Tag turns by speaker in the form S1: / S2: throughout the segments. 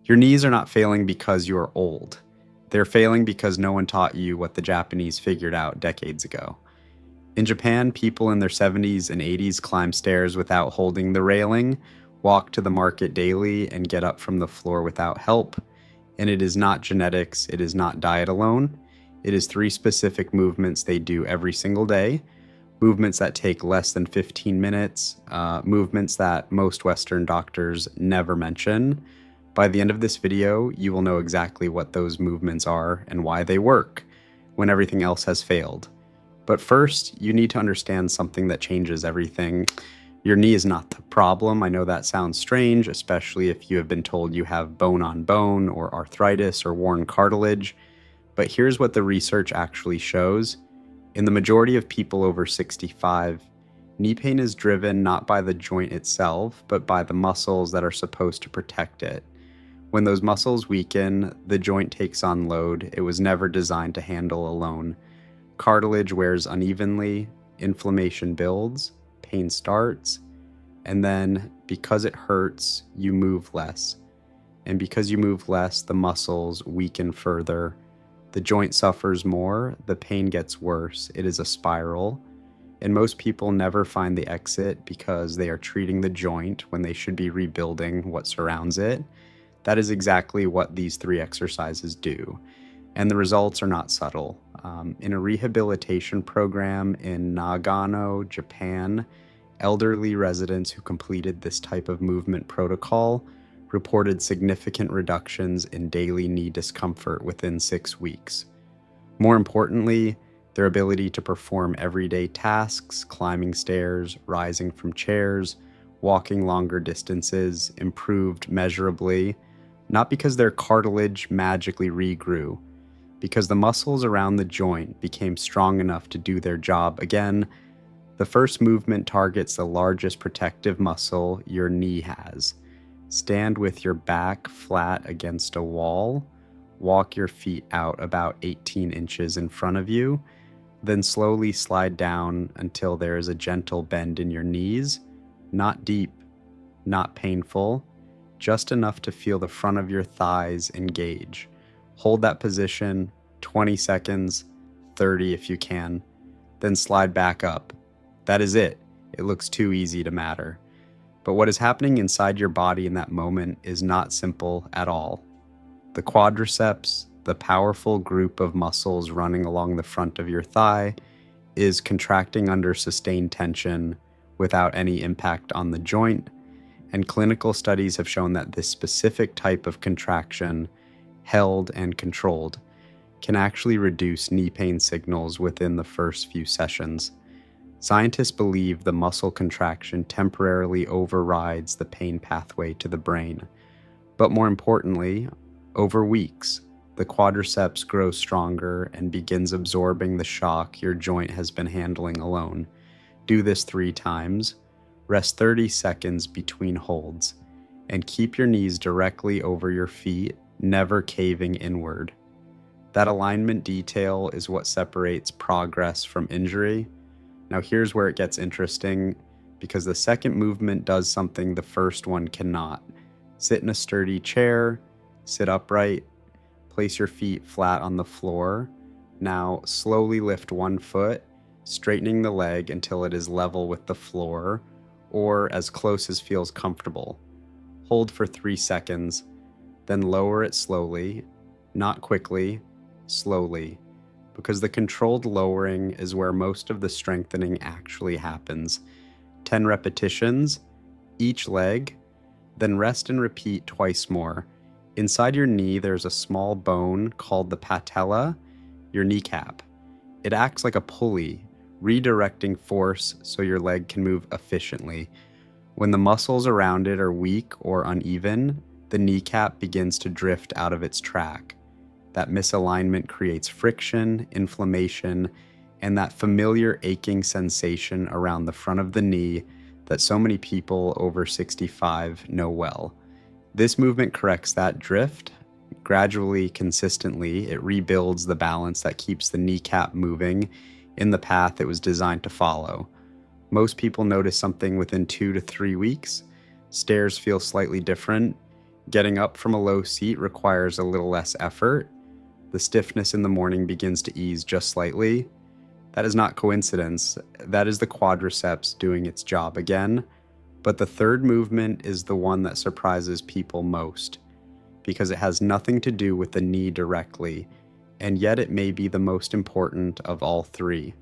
S1: Your knees are not failing because you are old. They're failing because no one taught you what the Japanese figured out decades ago. In Japan, people in their 70s and 80s climb stairs without holding the railing, walk to the market daily, and get up from the floor without help. And it is not genetics, it is not diet alone. It is 3 specific movements they do every single day, movements that take less than 15 minutes, movements that most Western doctors never mention. By the end of this video, you will know exactly what those movements are and why they work when everything else has failed. But first, you need to understand something that changes everything. Your knee is not the problem. I know that sounds strange, especially if you have been told you have bone on bone or arthritis or worn cartilage. But here's what the research actually shows. In the majority of people over 65, knee pain is driven not by the joint itself, but by the muscles that are supposed to protect it. When those muscles weaken, the joint takes on load it was never designed to handle alone. Cartilage wears unevenly, inflammation builds, pain starts, and then because it hurts, you move less. And because you move less, the muscles weaken further. The joint suffers more, the pain gets worse. It is a spiral. And most people never find the exit because they are treating the joint when they should be rebuilding what surrounds it. That is exactly what these 3 exercises do. And the results are not subtle. In a rehabilitation program in Nagano, Japan, elderly residents who completed this type of movement protocol reported significant reductions in daily knee discomfort within 6 weeks. More importantly, their ability to perform everyday tasks, climbing stairs, rising from chairs, walking longer distances, improved measurably, not because their cartilage magically regrew, because the muscles around the joint became strong enough to do their job again. The first movement targets the largest protective muscle your knee has. Stand with your back flat against a wall. Walk your feet out about 18 inches in front of you. Then slowly slide down until there is a gentle bend in your knees. Not deep, not painful, just enough to feel the front of your thighs engage. Hold that position 20 seconds, 30 if you can, then slide back up. That is it. It looks too easy to matter. But what is happening inside your body in that moment is not simple at all. The quadriceps, the powerful group of muscles running along the front of your thigh, is contracting under sustained tension without any impact on the joint. And clinical studies have shown that this specific type of contraction, held and controlled, can actually reduce knee pain signals within the first few sessions. Scientists believe the muscle contraction temporarily overrides the pain pathway to the brain. But more importantly, over weeks, the quadriceps grows stronger and begins absorbing the shock your joint has been handling alone. Do this 3 times. Rest 30 seconds between holds, and keep your knees directly over your feet, never caving inward. That alignment detail is what separates progress from injury. Now here's where it gets interesting, because the second movement does something the first one cannot. Sit in a sturdy chair, sit upright, place your feet flat on the floor. Now slowly lift one foot, straightening the leg until it is level with the floor, or as close as feels comfortable. Hold for 3 seconds, then lower it slowly, not quickly, slowly, because the controlled lowering is where most of the strengthening actually happens. 10 repetitions, each leg, then rest and repeat twice more. Inside your knee, there's a small bone called the patella, your kneecap. It acts like a pulley, redirecting force so your leg can move efficiently. When the muscles around it are weak or uneven, the kneecap begins to drift out of its track. That misalignment creates friction, inflammation, and that familiar aching sensation around the front of the knee that so many people over 65 know well. This movement corrects that drift. Gradually, consistently, it rebuilds the balance that keeps the kneecap moving in the path it was designed to follow. Most people notice something within 2 to 3 weeks. Stairs feel slightly different. Getting up from a low seat requires a little less effort. The stiffness in the morning begins to ease just slightly. That is not coincidence. That is the quadriceps doing its job again. But the third movement is the one that surprises people most, because it has nothing to do with the knee directly, and yet it may be the most important of all three.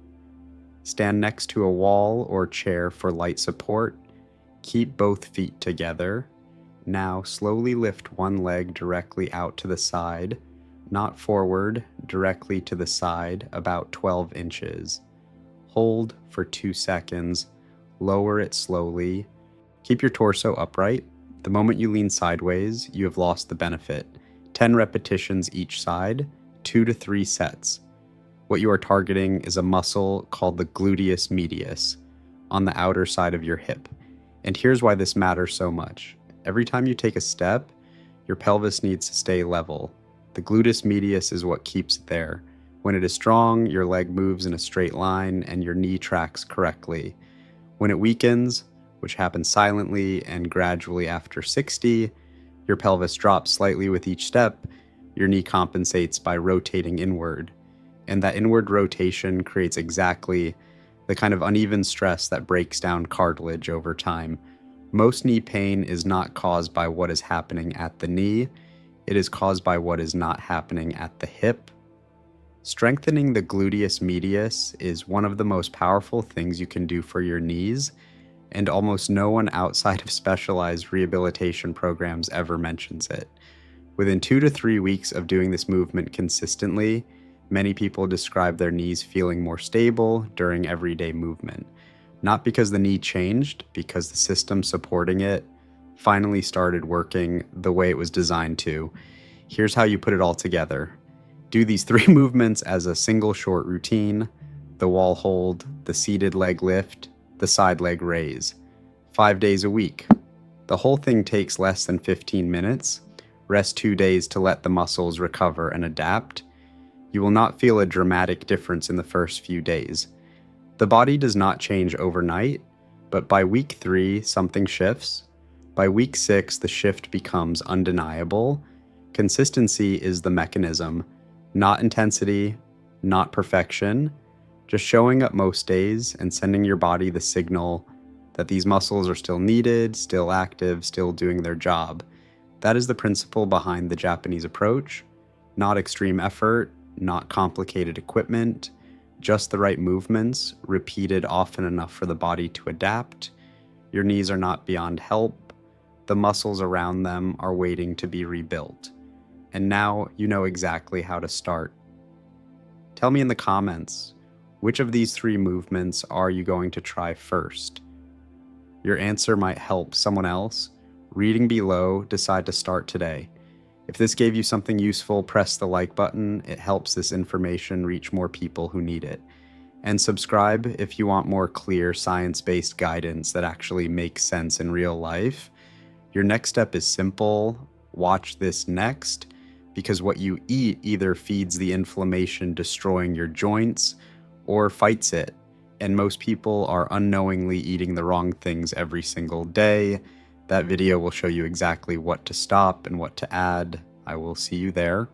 S1: Stand next to a wall or chair for light support. Keep both feet together. Now slowly lift one leg directly out to the side, not forward, directly to the side, about 12 inches. Hold for 2 seconds. Lower it slowly. Keep your torso upright. The moment you lean sideways, you have lost the benefit. 10 repetitions each side, 2 to 3 sets. What you are targeting is a muscle called the gluteus medius on the outer side of your hip. And here's why this matters so much. Every time you take a step, your pelvis needs to stay level. The gluteus medius is what keeps it there. When it is strong, your leg moves in a straight line and your knee tracks correctly. When it weakens, which happens silently and gradually after 60, your pelvis drops slightly with each step, your knee compensates by rotating inward. And that inward rotation creates exactly the kind of uneven stress that breaks down cartilage over time. Most knee pain is not caused by what is happening at the knee, it is caused by what is not happening at the hip. Strengthening the gluteus medius is one of the most powerful things you can do for your knees, and almost no one outside of specialized rehabilitation programs ever mentions it. Within 2 to 3 weeks of doing this movement consistently, many people describe their knees feeling more stable during everyday movement. Not because the knee changed, because the system supporting it finally started working the way it was designed to. Here's how you put it all together. Do these 3 movements as a single short routine: the wall hold, the seated leg lift, the side leg raise. 5 days a week. The whole thing takes less than 15 minutes. Rest 2 days to let the muscles recover and adapt. You will not feel a dramatic difference in the first few days. The body does not change overnight, but by week 3, something shifts. By week 6, the shift becomes undeniable. Consistency is the mechanism, not intensity, not perfection, just showing up most days and sending your body the signal that these muscles are still needed, still active, still doing their job. That is the principle behind the Japanese approach. Not extreme effort, not complicated equipment, just the right movements, repeated often enough for the body to adapt. Your knees are not beyond help. The muscles around them are waiting to be rebuilt. And now you know exactly how to start. Tell me in the comments, which of these 3 movements are you going to try first? Your answer might help someone else. Reading below, decide to start today. If this gave you something useful, press the like button. It helps this information reach more people who need it. And subscribe if you want more clear science-based guidance that actually makes sense in real life. Your next step is simple. Watch this next, because what you eat either feeds the inflammation destroying your joints or fights it. And most people are unknowingly eating the wrong things every single day. That video will show you exactly what to stop and what to add. I will see you there.